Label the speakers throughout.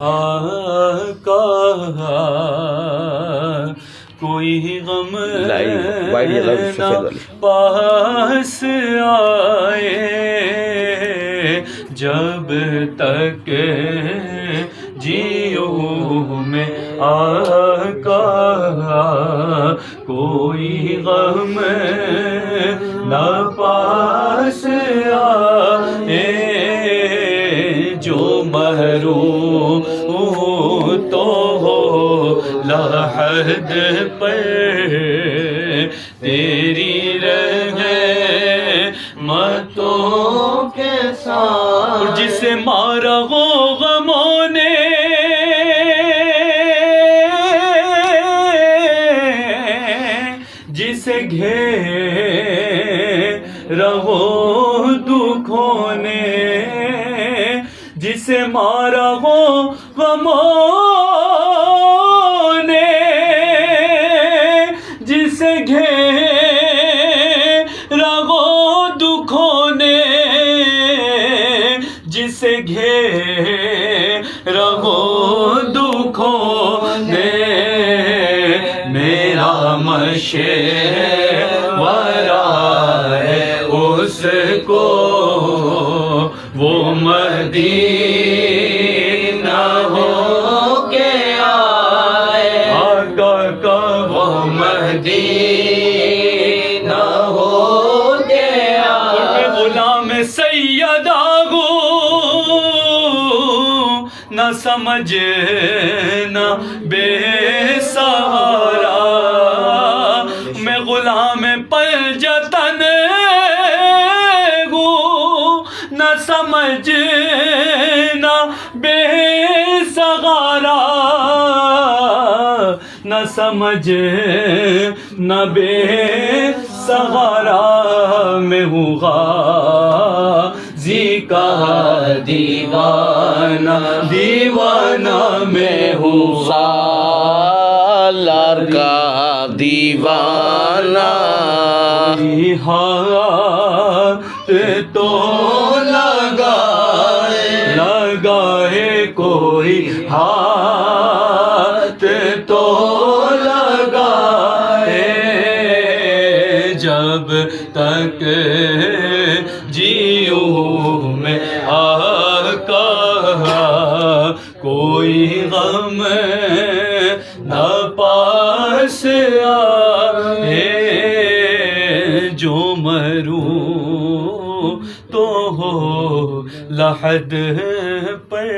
Speaker 1: آقا کوئی غم نہ پاس آئے جب تک جیو میں آقا کوئی غم نہ پاس آئے جو محروم تو ہو لحد پر تیری رحمتوں کے ساتھ جسے مارا ہو غموں نے جسے گھیرا ہو دکھوں نے جسے مارا ہو غموں نے جسے گھیرا ہو دکھوں نے جسے گھیرا ہو دکھوں نے میرا مشورہ ہے اس کو وہ مدینہ ہو کے آئے آقا کا وہ مدینہ ہو کے آئے غلام سیدہ ہوں نہ سمجھنا بے سہارا میں غلام پنجتن نہ سمجھنا بے سہارا نہ سمجھنا بے سہارا میں ہوں غازی کا دیوانہ دیوانہ میں ہوں
Speaker 2: سالار کا دیوانہ
Speaker 1: ہاتھ تو لگائے کوئی ہاتھ تو لگائے جب تک جیو میں آقا کوئی غم نہ پاس آئے جو مروں تو ہو لحد پر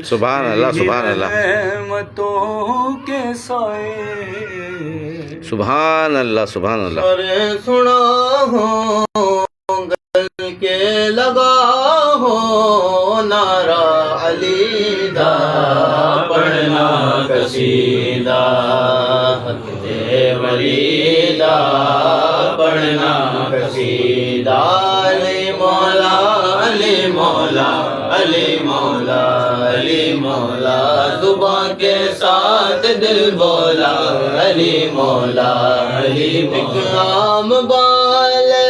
Speaker 2: سبحان اللہ سبحان اللہ
Speaker 1: رحمتوں کے سائے
Speaker 2: سبحان اللہ سبحان اللہ
Speaker 3: سنا ہو گل کے لگا ہو نعرہ علی دا پڑھنا قصیدہ ولی دا پڑھنا قصیدہ علی مولا علی مولا علی مولا علی مولا زبان کے ساتھ دل بولا علی مولا علی مولا عام بالے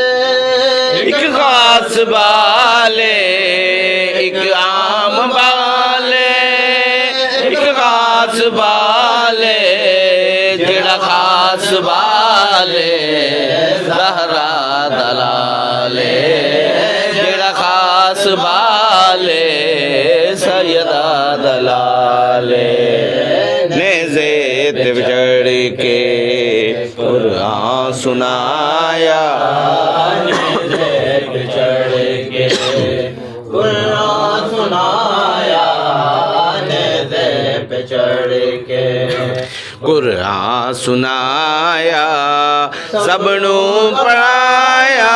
Speaker 2: ایک خاص بالے ایک عام بالے ایک خاص بالے جڑا خاص بالے زہرا دلالے جڑا خاص بالے سیدہ دلالے نیزے تے چڑھ کے قرآن سنایا
Speaker 3: چڑھ کے قرآن سنایا نیزے پہ چڑھ کے
Speaker 2: قرآن سنایا سب نو پڑھایا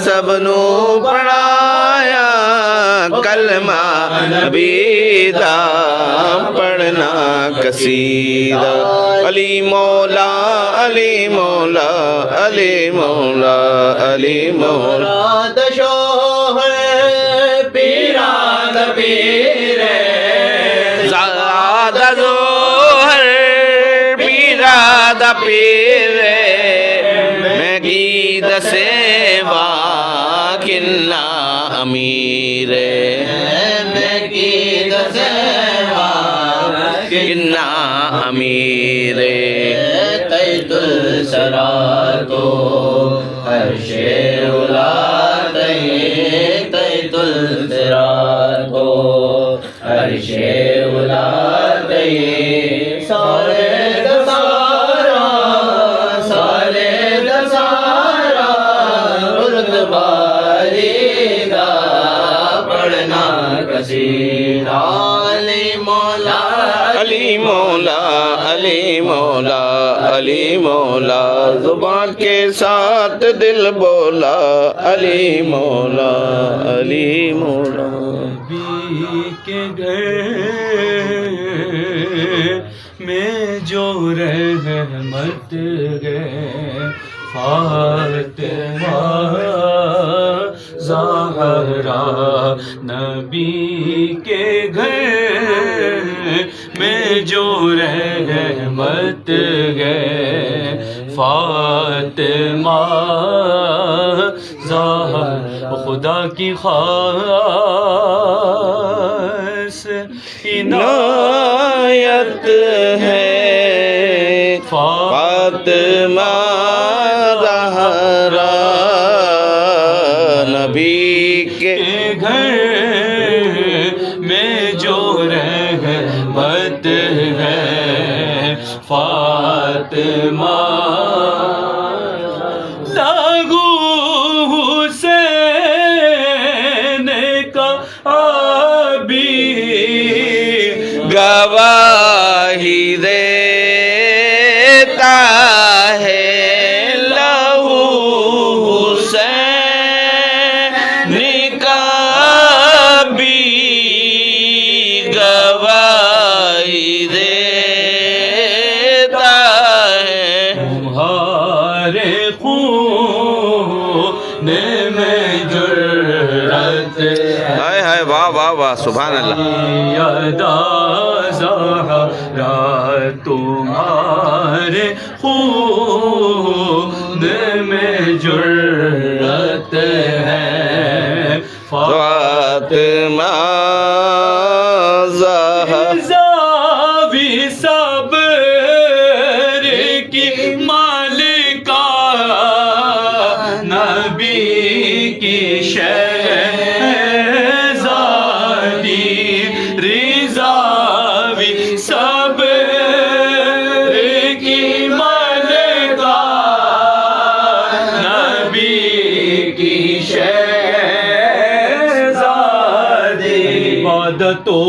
Speaker 2: سب نو پڑھایا کلمہ نبی دا پڑھنا قصیدہ علی مولا علی مولا علی مولا علی مولا
Speaker 3: شوہر پیران پیر
Speaker 2: زادہ ظہر پیرادہ پیر میں گید سیوا کنہ امیر
Speaker 3: میں کی دسیوا
Speaker 2: کنا امیر
Speaker 3: تیت السرا تو عرش اولا تیت السرا تو عرش اولا سارے دسارا رتباری دا پڑھنا قصیدہ علی مولا
Speaker 2: علی مولا علی مولا علی مولا زبان کے ساتھ دل بولا علی مولا علی مولا
Speaker 1: نبی کے گھر میں جو رحمت گئے فاطمہ زہرا نبی کے گھر میں جو رحمت گئے فاطمہ زہرا خدا کی خاص
Speaker 2: عنایت ہے فاطمہ زہرا نبی کے
Speaker 1: گھر میں جو رحمت ہے فاطمہ لاگو حسین کا ابھی
Speaker 2: گواہی دیتا ہے لہو حسین کا بھی گواہی دیتا ہے
Speaker 1: تمہارے خون میں جرأت
Speaker 2: ہائے ہائے واہ واہ واہ سبحان اللہ
Speaker 1: یادا زہرا تمہارے خون میں جرأت ہے
Speaker 2: فاطمہ زہرا
Speaker 1: زاوی صبر کی مالکہ نبی کی شہزادی رضاوی صبر کی مالکہ نبی کی شہزادی عبادتوں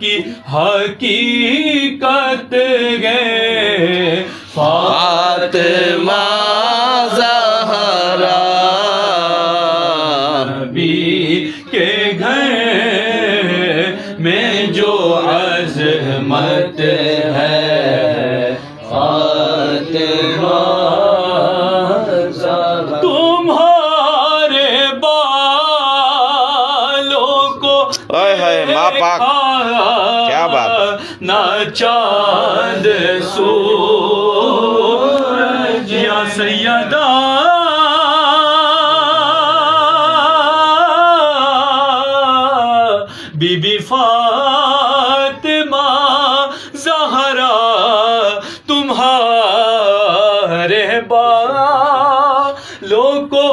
Speaker 1: کی حقیقت گئے
Speaker 2: فاطمہ زہرا
Speaker 1: نبی کے گھر میں جو عظمت ہے فاطمہ زہرا تمہارے بالوں کو
Speaker 2: ہائے ہائے ماں پاک کیا بات
Speaker 1: نہ چاند سورج یا سیدہ بی بی فاطمہ زہرا تمہارے بالوں کو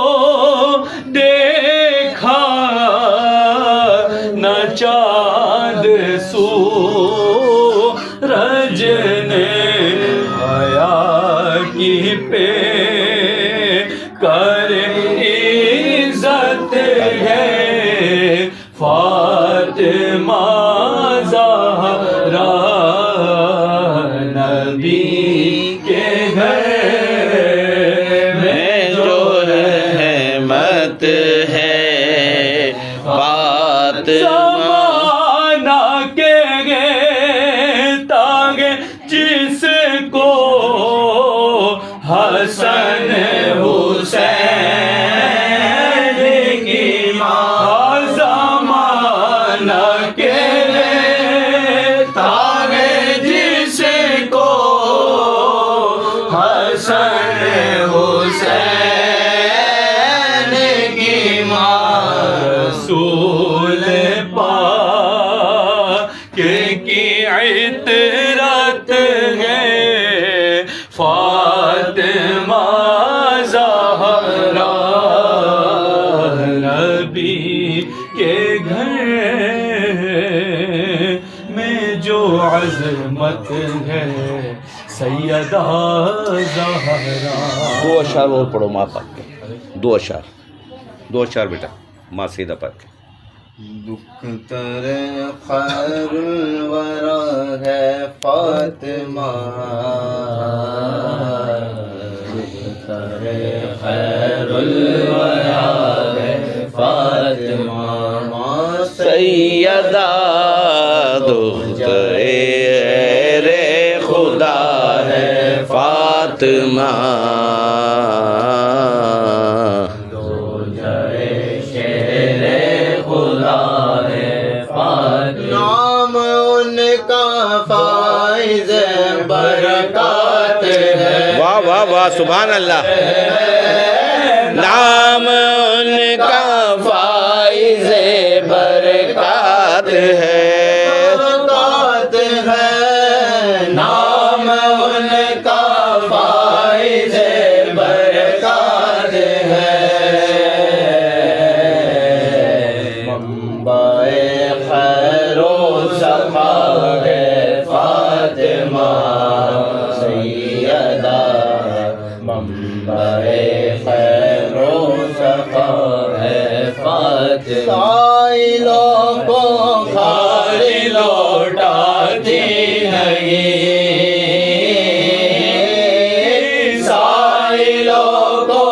Speaker 1: دیکھا نہ چاند سورج نے حیا کی پہ کر عزت ہے فاطمہ زہرا نبی کے گھر میں جو
Speaker 2: رحمت ہے فاطمہ
Speaker 1: زمانہ کے گے تاگے جس کو حسن حسین کی ماں زمانہ کے عطرت ہے فاطمہ زہرا نبی کے گھر میں جو عظمت ہے سیدہ زہرا.
Speaker 2: دو اشعار اور پڑھو ماں پاک کے. دو اشعار بیٹا ماں سیدہ پاک کے.
Speaker 3: دکھ تر خیر الورا ہے فاطمہ دکھ تر خیر الورا ہے فاطمہ ماں
Speaker 2: سیدہ دختر خدا ہے فاطمہ
Speaker 3: نام ان کا فائز برکات ہے.
Speaker 2: واہ واہ واہ سبحان اللہ. نام ان کا فائز برکات ہے.
Speaker 3: برکات ہے نام ان کا فائز برکات ہے. منبع خیر و صفا ہے فاطمہ سیدہ منبع خیر و صفا ہے فاطمہ. سائلوں کو خالی لوٹاتی نہیں سائلوں کو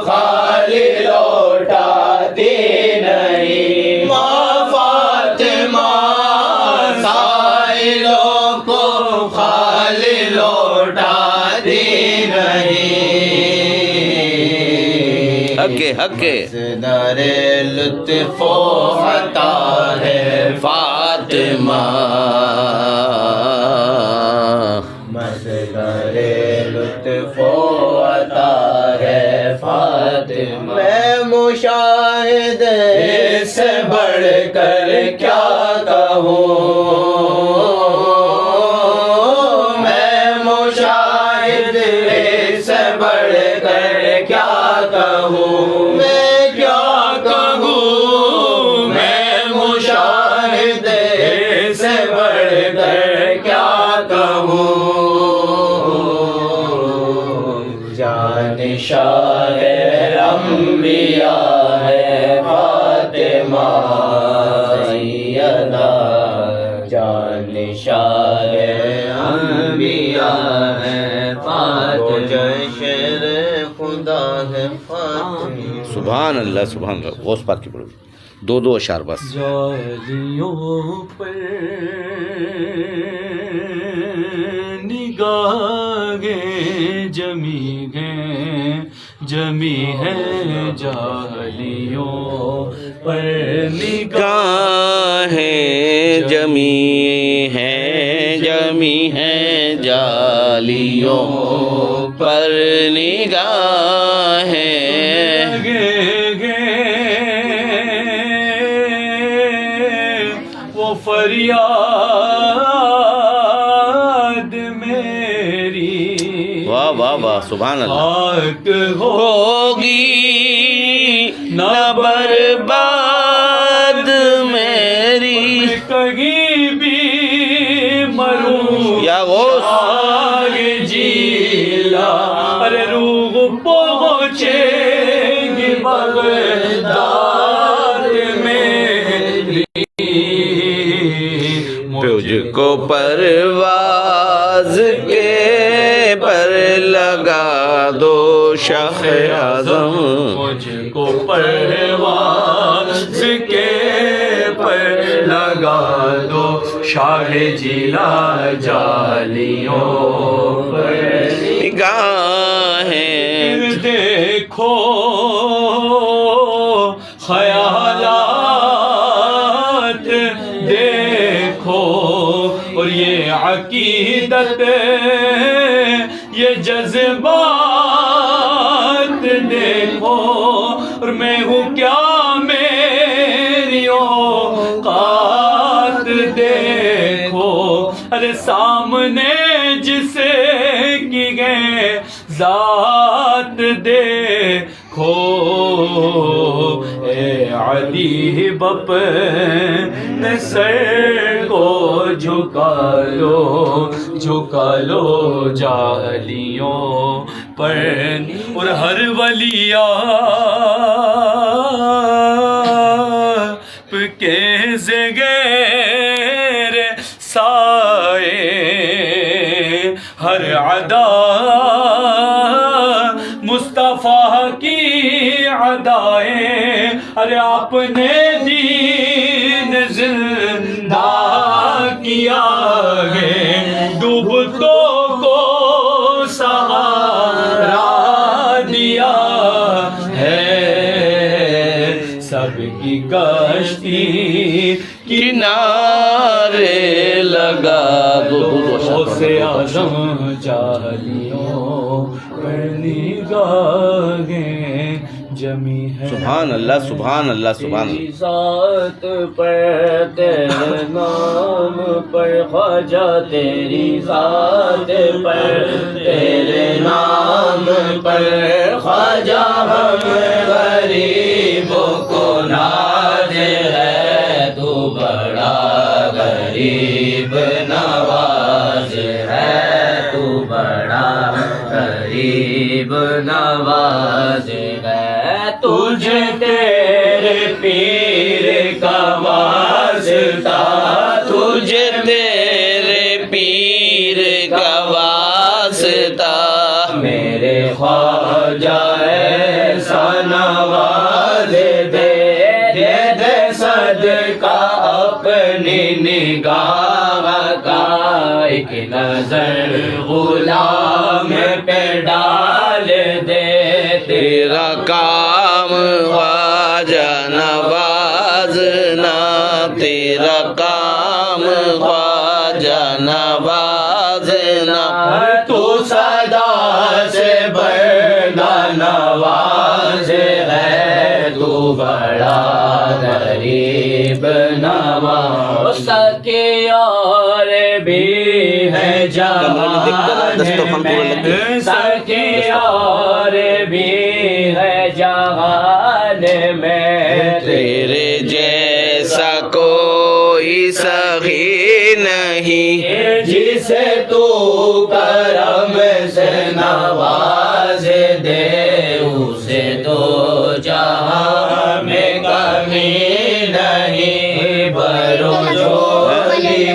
Speaker 3: خالی لوٹاتی نہیں ماں فاطمہ سائلوں کو خالی لوٹاتی نہیں.
Speaker 2: حق
Speaker 3: مصدر لطف و عطا ہے
Speaker 2: فاطمہ
Speaker 3: مصدر لطف و عطا ہے فاطمہ. میں مشاہدے سے بڑھ کر کیا کہوں میں مشاہدے سے بڑھ کر کیا کہوں میں کیا کہوں میں مشاہدے سے بڑھ کر کیا کہوں. جانشاہ انبیاء ہے فاطمہ سیدہ جانشاہ انبیاء ہے فاطمہ شیر خدا ہے فاطمہ.
Speaker 2: سبحان اللہ سبحان اللہ. غوث پاک کی پڑھو. دو اشعار بس.
Speaker 1: جالیوں پر نگاہیں جمی ہے جالیوں پر
Speaker 2: نگاہیں جمی ہیں جالیوں پر نگاہیں
Speaker 1: وہ فریاد میری
Speaker 2: واہ واہ واہ سبحان اللہ.
Speaker 1: خاک
Speaker 2: ہوگی نہ برباد میری
Speaker 1: کہیں بھی مروں
Speaker 2: یا غوث
Speaker 1: آگے جیلا ارے روح پہنچے گی بغداد میری
Speaker 2: تجھ کو پرواز کے پر لگا دو شاہ اعظم
Speaker 1: مجھ کو پرواز کے پر لگا دو شاہ جیلا جالیوں پر
Speaker 2: نگاہیں
Speaker 1: دیکھو خیالات دیکھو اور یہ عقیدت یہ جذبات دیکھو اور میں ہوں کیا میری اوقات دیکھو ہر سامنے جسے کی گئے ذات دیکھو اے علی اپنے سر کو جھکا لو جاہلیوں پر اور ہر ولی آپ کے زیر سائے ہر عدا مصطفیٰ کی عدائیں ارے آپ نے دین زندہ کیا ہے ڈوبتوں کو سہارا دیا ہے سب کی کشتی
Speaker 2: کنارے لگا دو
Speaker 1: سے اعظم جاہلیوں پر نگاہیں جمی ہے
Speaker 2: سبحان اللہ سبحان اللہ سبحان
Speaker 3: تیری
Speaker 2: اللہ
Speaker 3: ذات پر تیرے نام پر خواجہ تیری ذات پر تیرے نام پر خواجہ ہم غریبوں کو ناز ہے تو بڑا غریب نواز ہے تو بڑا غریب نواز ہے تجھے تیرے پیر کا واسطہ
Speaker 2: تجھے تیرے پیر کا واسطہ
Speaker 3: میرے خواجہ ایسا نواز دے دے صدقہ اپنی نگاہ کا ایک نظر غلام پہ ڈال دے
Speaker 2: تیرا کام خواجہ نوازنا تیرا کام خواجہ نوازنا
Speaker 3: تو صدا سے بڑا نواز ہے تو بڑا غریب نواز سکے اور بھی ہے جہان میں سکے اور بھی ہے جہان میں
Speaker 2: تیرے جیسا کوئی سخی نہیں
Speaker 3: جسے تو کرم سے نواز دے اسے تو جہاں میں کمی نہیں برو جو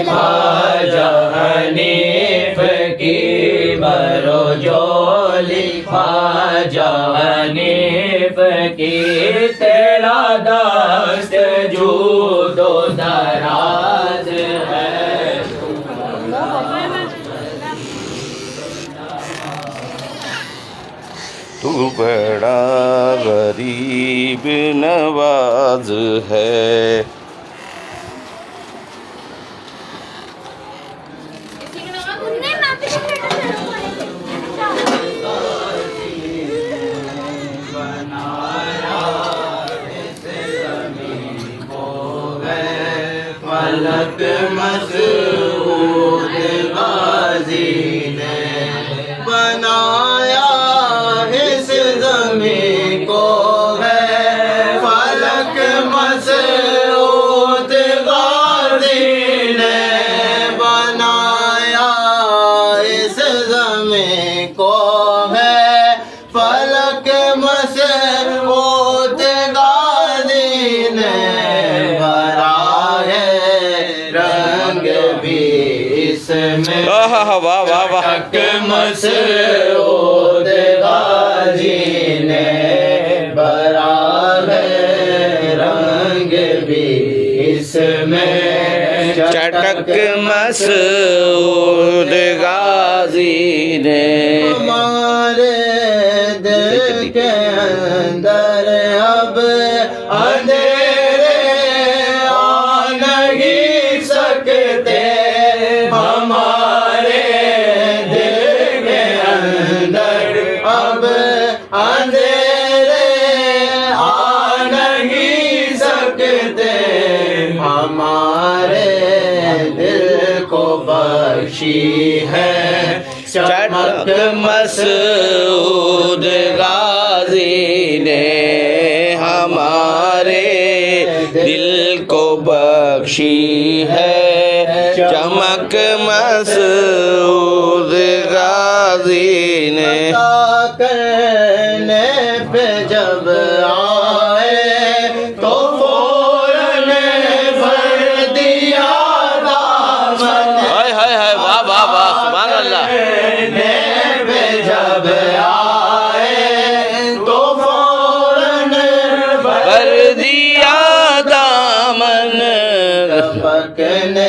Speaker 3: خواجہ حنیف کی برو جو خواجہ حنیف کی تیرا دست جود و دراز ہے
Speaker 2: تو بڑا غریب نواز ہے
Speaker 3: فلک مسعود غازی نے بنایا اس زمین کو ہے فلک مسعود غازی نے بنایا اس زمین کو ہے فلک مسعود غازی نے رنگ بھی اس میں
Speaker 2: واہ واہ واہ واہ
Speaker 3: مسعود غازی نے برا ہے رنگ بھی اس میں
Speaker 2: چٹک مسعود غازی نے
Speaker 3: ہمارے دل کے اندر اب اندھیرے آ نہیں سکتے ہمارے دل کے اندر اب اندھیرے آ نہیں سکتے ہمارے دل کو بخشی ہے چمک
Speaker 2: مسعود غازی نے ہمارے دل کو بخشی ہے چمک مسعود غازی نے
Speaker 3: کرنے پہ جب آئے تو فوراً بھر دیا دامن
Speaker 2: ہائے ہائے ہائے واہ واہ واہ سبحان اللہ
Speaker 3: کرنے پہ جب آئے تو فوراً
Speaker 2: کر دیا دامن
Speaker 3: پکنے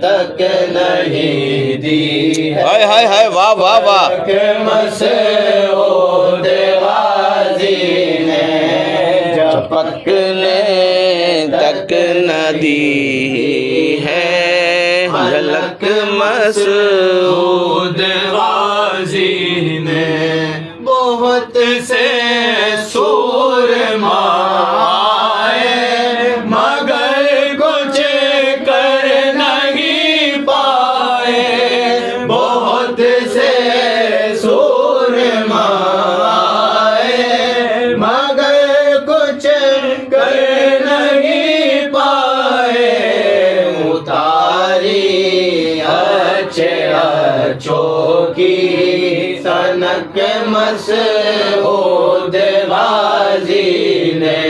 Speaker 3: تک نہیں دی
Speaker 2: ہائے ہائے ہائے واہ واہ واہ
Speaker 3: مسعود غازی نے جب
Speaker 2: پکنے تک نہ دی ہے جھلک مسعود
Speaker 1: غازی نے
Speaker 3: بہت سے سورما آئے مگر کچھ کر نہیں پائے بہت سے سورما آئے مگر کچھ کر نہیں پائے اتاری اچھے اچھوں کی سنک مسعود غازی نے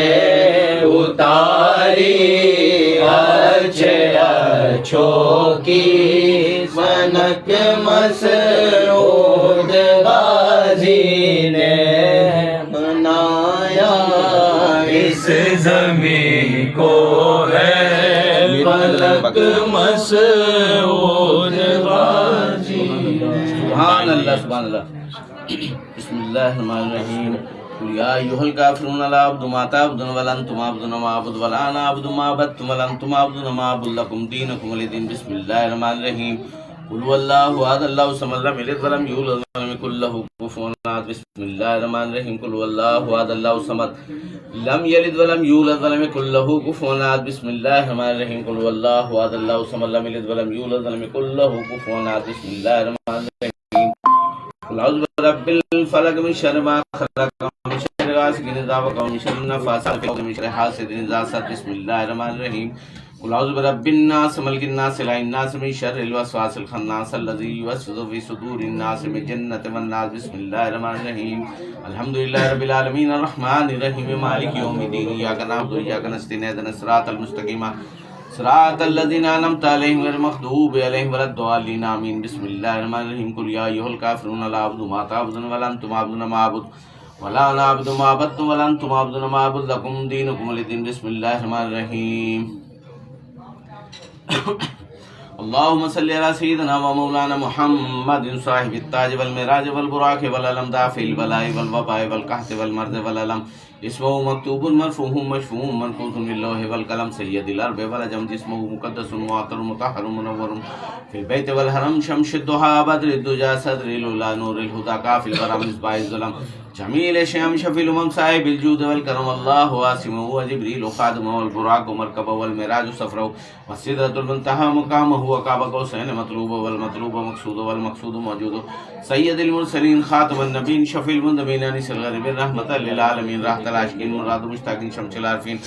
Speaker 3: اتاری اچھے اچھوں کی سنک مسعود غازی نے بنایا اس
Speaker 1: زمین کو ہے فلک مسعود غازی
Speaker 2: سبحان اللہ سبحان اللہ بسم اللہ الرحمن الرحیم قل یا ایھا الکافرون لا اعبد ما تعبدون ولا انتم عابدون ما اعبد ولا انا اعبد ما عبدتم ولا انتم عابدون ما اعبد لكم دینکم ولی دین بسم اللہ الرحمن الرحیم قل هو اللہ احد اللہ الصمد لم یلد ولم یولد ولم یکن له کفوا احد بسم اللہ الرحمن الرحیم قل هو اللہ احد اللہ الصمد لم یلد ولم یولد ولم یکن له کفوا احد بسم اللہ الرحمن الرحیم قل هو اللہ احد اللہ الصمد لم یلد ولم یولد ولم یکن له کفوا احد بسم اللہ الرحمن الرحیم قل اعوذ برب الفلق من شر ما خلق ومن شر غاسق اذا وقب ومن شر النفاثات في العقد ومن شر حاسد اذا حسد بسم اللہ الرحمن الرحیم قل اعوذ برب الناس ملک الناس اله الناس من شر الوسواس الخناس الذي يوسوس في صدور الناس من الجنة والناس بسم اللہ الرحمن الرحیم الحمد للہ رب العالمین الرحمن الرحیم مالک یوم الدین ایاک نعبد و ایاک نستعین اهدنا الصراط المستقیم صراط الذین انعمت علیہم غیر المغضوب علیہم ولا الضالین آمین بسم اللہ الرحمن الرحیم قل یا ایھا الکافرون لا اعبد ما تعبدون ولا انتم عابدون ما اعبد ولا انا اعبد ما عبدتم ولا انتم عابدون ما اعبد لكم دینکم ولی دین بسم اللہ الرحمن الرحیم اللهم صل على سيدنا ومولانا محمد صاحب التاج والمعراج والبراق والعلم في البلاء والوباء والقحط والمرض والألم اسمه مكتوب مرفوع مشفوع منقوص للوح والقلم سيد الأرض والعجم جسمه مقدس معطر مطهر منور في البيت والحرم شمس الضحى بدر الدجى صدر الأولى نور الهدى كافي الورى مصباح الظلم جميل الشام شفي الأمم صاحب الجود والكرم الله واسمه وجبريل خادمه والبراق ومركبه والمعراج سفره والسدرة المنتهى مقامه وقاب قوسين مطلوب والمطلوب مقصود والمقصود موجود سيد المرسلين خاتم النبيين شفي المذنبين أنيس الغريبين رحمة للعالمين راحة العاشقين مراد مشتاقين شمس العارفين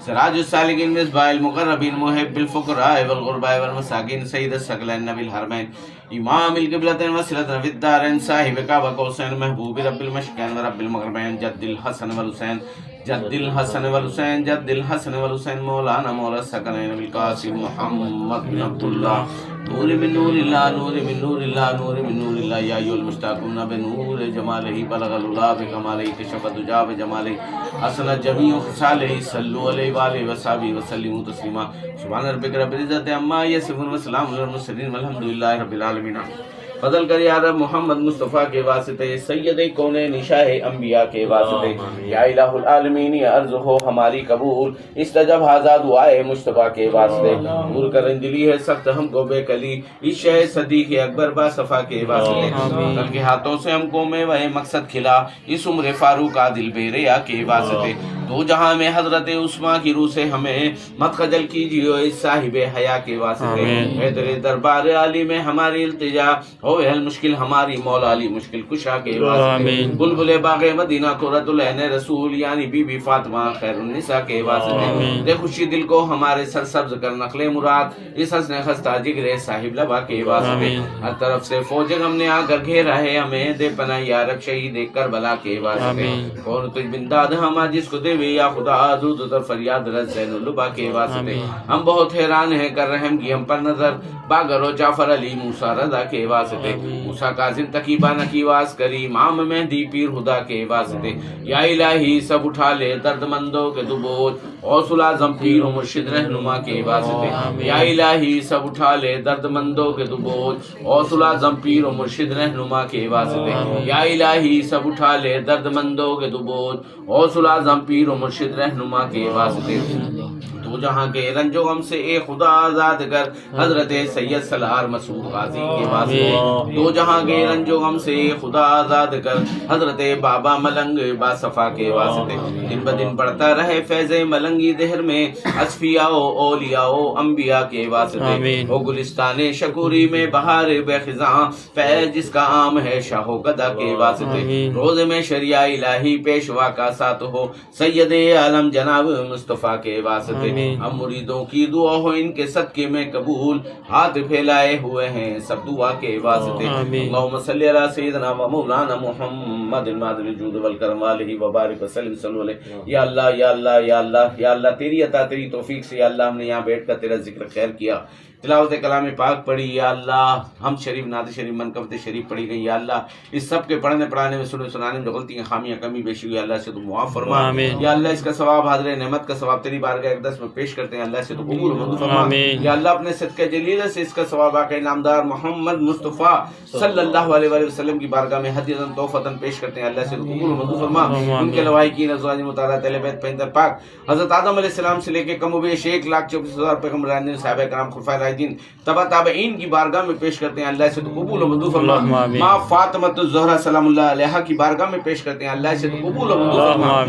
Speaker 2: سراج السالكين مصباح المقربين محب الفقراء والغرباء والمساكين سيد الثقلين نبي الحرمين امام القبلتين وسيلتنا في الدارين صاحب قاب قوسين محبوب رب المشرقين ورب المغربين جد الحسن والحسين جد الحسن والحسين جد الحسن والحسين مولانا مولا الثقلين بالقاسم محمد بن عبد الله نور من نور الله نور من نور الله نور من نور الله يا ايها المشتاقون بنور جماله بلغ العلا بكماله كشف الدجى بجماله حسن جميع خصاله صلوا عليه وآله وصحبه وسلموا تسليما سبحان ربك رب العزة عما يصفون وسلام على المرسلين والحمد لله رب العالمين فضل کر یا رب محمد مصطفیٰ کے واسطے، سید کونین شاہ انبیاء کے واسطے، یا الہ العالمین یہ عرض ہو ہماری قبول، استجب ہذا دعائے مصطفیٰ کے واسطے، دور کر دلی ہے سخت ہم کو بے کلی، اس شہ صدیق اکبر با صفا کے واسطے، کل کے ہاتھوں سے ہم کو میں وہ مقصد کھلا، اس عمر فاروق عادل بے ریا کے واسطے، دو جہاں میں حضرت عثمان کی روح سے ہمیں مت خجل کیجیے اس صاحب حیا کے واسطے، اے تیرے دربار عالی میں ہماری التجا ہو حل مشکل ہماری مولا علی مشکل کشا کے واسطے، بلبل باغ مدینہ قرۃ العین رسول یعنی بی بی فاطمہ خیر النساء کے واسطے، دے خوشی دل کو ہمارے سرسبز کر نقل مراد اس حسن خستہ جگر صاحب لبا کے واسطے، ہر طرف سے فوج غم نے آ کر گھیرا ہے ہمیں، دے پناہ یا رب شہید کربلا کے واسطے، کون تجھ بنداد ہما جس کو دے یا خدا دود در فریاد رس زین البا کے واسطے، ہم بہت حیران ہیں کر رحم کی ہم پر نظر، باگر و جعفر علی موسیٰ رضا کے واسطے، موسیٰ کاظم تقیبہ نکیواز کری، امام مہدی پیر خدا کے واسطے، یا الہی سب اٹھا لے درد مندوں کے تو بوجھ، غوث اعظم پیر و مرشد رہنما کے واسطے، یا الہی سب اٹھا لے درد مندوں کے تو بوجھ، غوث اعظم پیر و مرشد رہنما کے واسطے، یا الہی سب اٹھا لے درد مندوں کے تو بوجھ، غوث اعظم پیر و مرشد رہنما کے واسطے، تو جہاں کے رنج و غم سے اے خدا آزاد کر حضرت سید سالار مسعود غازی کے واسطے، تو جہاں کے رنج و غم سے اے خدا آزاد کر حضرت بابا ملنگ با صفا کے واسطے، دن بدن بڑھتا رہے فیض ملنگی دہر میں اصفیاء و اولیاء و انبیاء کے واسطے، وہ گلستان شکوری میں بہار بے خزاں فیض جس کا عام ہے شاہ و گدا کے واسطے، روز میں شریعہ الہی پیشوا کا ساتھ ہو سید عالم جناب مصطفیٰ کے واسطے، ہم مریدوں کی دعا ہو ان کے صدقے میں قبول، ہاتھ پھیلائے ہوئے ہیں سب دعا کے واسطے، اللہم صلی علی سیدنا و مولانا محمد المادر الجود والکرم علیہ وبارک وسلم صلی اللہ علیہ، یا اللہ یا اللہ یا اللہ یا اللہ تیری عطا تیری توفیق سے یا اللہ ہم نے یہاں بیٹھ کر تیرا ذکر خیر کیا، تلاوت کلام پاک پڑھی، یا اللہ ہم شریف نعت شریف منقبت شریف پڑھی گئی، یا اللہ اس سب کے پڑھنے پڑھانے میں سننے سنانے میں غلطیاں خامیاں کمی بیشی ہوئی، اللہ سے تو معاف فرما، یا اللہ اس کا ثواب حاضر نعمت کا ثواب تیری بارگاہ اقدس میں پیش کرتے ہیں، اللہ سے تو قبول و منظور فرما، یا اللہ اپنے صدقہ جلیلہ سے اس کا ثواب آقا نامدار محمد مصطفیٰ صلی اللہ علیہ وآلہ وسلم کی بارگاہ میں ہدیۃً تحفۃً پیش کرتے ہیں، اللہ سے تو قبول و منظور فرما، ان کے لواحقین ازواج مطہرات اہل بیت پیغمبر پاک حضرت آدم علیہ السلام سے لے کے کم و بیش 1,34,000 پیغمبران صحابہ کرام خلفائے راشدین تابعین کی بارگاہ میں پیش کرتے ہیں، اللہ سے تو قبول و منظور فرما، ماں فاطمہ الزہرا سلام اللہ علیہا کی بارگاہ میں پیش کرتے ہیں، اللہ سے تو قبول و منظور فرما،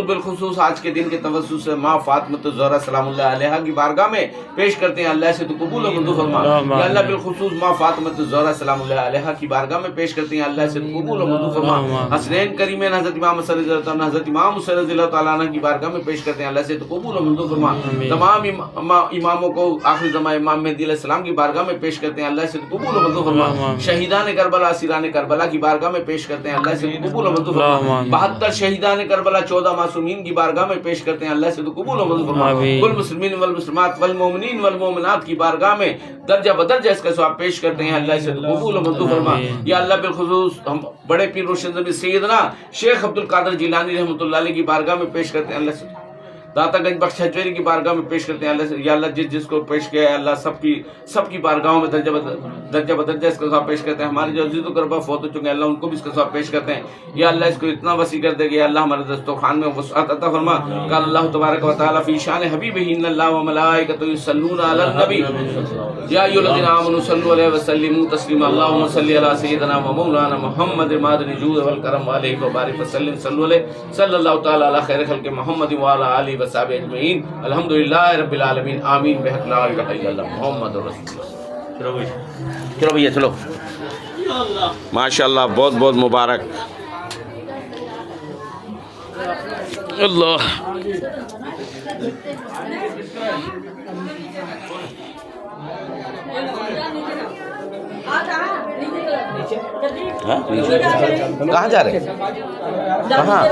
Speaker 2: بالخصوص آج کے دن کے توسط سے ماں فاطمہ الزہرا سلام اللہ علیہا کی بارگاہ میں پیش کرتے ہیں، اللہ سے تو قبول و منظور فرما، یا اللہ بالخصوص ماں فاطمہ الزہرا سلام اللہ علیہا کی بارگاہ میں پیش کرتے ہیں، اللہ سے تو قبول و منظور فرما، حسنین کریمین حضرت امام صلی اللہ علیہ وسلم حضرت امام حسین رضی اللہ تعالیٰ عنہ کی بارگاہ میں پیش کرتے ہیں، اللہ سے تو قبول و منظور فرما، تمام اماموں کو آخری زمان امام مہدی علیہ السلام کی بارگاہ میں پیش کرتے ہیں، اللہ سے قبول و منظور فرما، شہیدان کربلا اسیران کربلا کی بارگاہ میں پیش کرتے ہیں، اللہ سے قبول و منظور فرما، 72 شہیدان کربلا 14 معصومین کی بارگاہ میں پیش کرتے ہیں، اللہ سے قبول و منظور فرما، والمسلمین والمسلمات والمؤمنین والمؤمنات کی بارگاہ میں درجہ بدرجہ اس کا ثواب پیش کرتے ہیں، اللہ سے قبول و منظور فرما، یا اللہ بالخصوص ہم بڑے پیر روشن زمین سیدنا شیخ عبد القادر جیلانی رحمۃ اللہ علیہ کی بارگاہ میں پیش کرتے ہیں، اللہ سے داتا گنج بخش حجویری کی بارگاہ میں پیش کرتے ہیں، اللہ سے یا اللہ جس کو پیش کیا ہے اللہ سب کی بارگاہوں میں درجہ بدرجہ اس کا ثواب پیش کرتے ہیں، ہمارے جو عزیز و قربا فوت ہو چکے ہیں اللہ ان کو بھی اس کا ثواب پیش کرتے ہیں، یا اللہ اس کو اتنا وسیع کر دے کہ اللہ ہمارے دسترخوان میں وسعت عطا فرما، قال اللہ تبارک و تعالی فی شان حبیبہ ان اللہ وملائکتہ یصلون علی النبی یا ایھا الذین آمنوا صلوا علیہ وسلموا تسلیما، اللهم صل علی سیدنا و مولانا محمد المادن الجود والکرم علیہ وبارک وسلم صلی اللہ تعالی علی خیر خلق محمد وعلی آلہ وصحبہ اجمعین، الحمدللہ رب العالمین، آمین بحق لا الہ الا اللہ محمد رسول اللہ۔ چلو بھیا چلو، ماشاءاللہ بہت بہت مبارک، اللہ کہاں جا رہے ہیں؟ کہاں؟